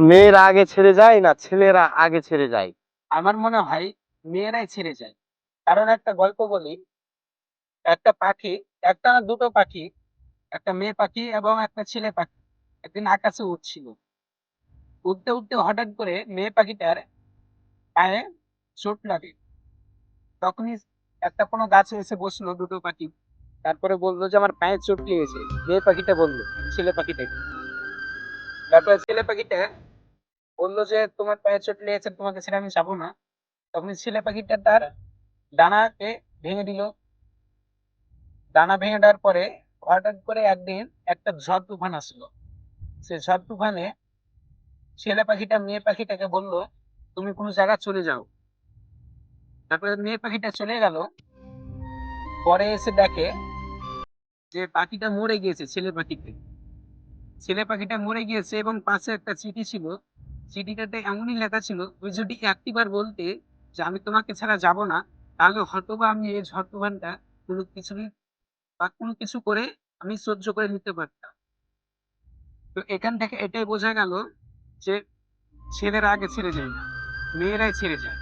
মেয়েরা আগে ছেড়ে যায় না ছেলেরা আগে ছেড়ে যায়? আমার মনে হয় মেয়েরাই ছেড়ে যায়। কারণ একটা গল্প বলি। একটা পাখি, একটা না দুটো পাখি, একটা মেয়ে পাখি এবং একটা ছেলে পাখি একদিন আকাশে উড়ছিল। উড়তে উড়তে হঠাৎ করে মেয়ে পাখিটার পায়ে চোট লাগে। তখনই একটা কোনো গাছে এসে বসলো দুটো পাখি। তারপরে বললো যে আমার পায়ে চোট লেগেছে। মেয়ে পাখিটা বললো ছেলে পাখিটাকে। তারপরে ছেলে পাখিটা বললো যে তোমার পায়ে চোট লেগেছে, তোমাকে ছেড়ে আমি যাবো না। তখন ছেলে পাখিটা তার ডানাকে ভেঙে দিল। ডানা ভেঙে দেওয়ার পরে হঠাৎ করে একদিন একটা ঝড় তুফান আসলো। সে ঝড় তুফানে ছেলে পাখিটা মেয়ে পাখিটাকে বললো তুমি কোনো জায়গা চলে যাও। তারপরে মেয়ে পাখিটা চলে গেল। পরে এসে দেখে যে পাখিটা মরে গিয়েছে। ছেলে পাখিটা মরে গিয়েছে এবং পাশে একটা চিঠি ছিল। চিঠিটাতে এমনই লেখা ছিল, তুই যদি একটিবার বলতে যে আমি তোমাকে ছাড়া যাব না, তাহলে হয়তোবা আমি এই ঝড় তুফানটা কোনো কিছু বা কোনো কিছু করে আমি সহ্য করে নিতে পারতাম। তো এখান থেকে এটাই বোঝা গেল যে ছেলেরা আগে ছেড়ে যায় না, মেয়েরাই ছেড়ে যায়।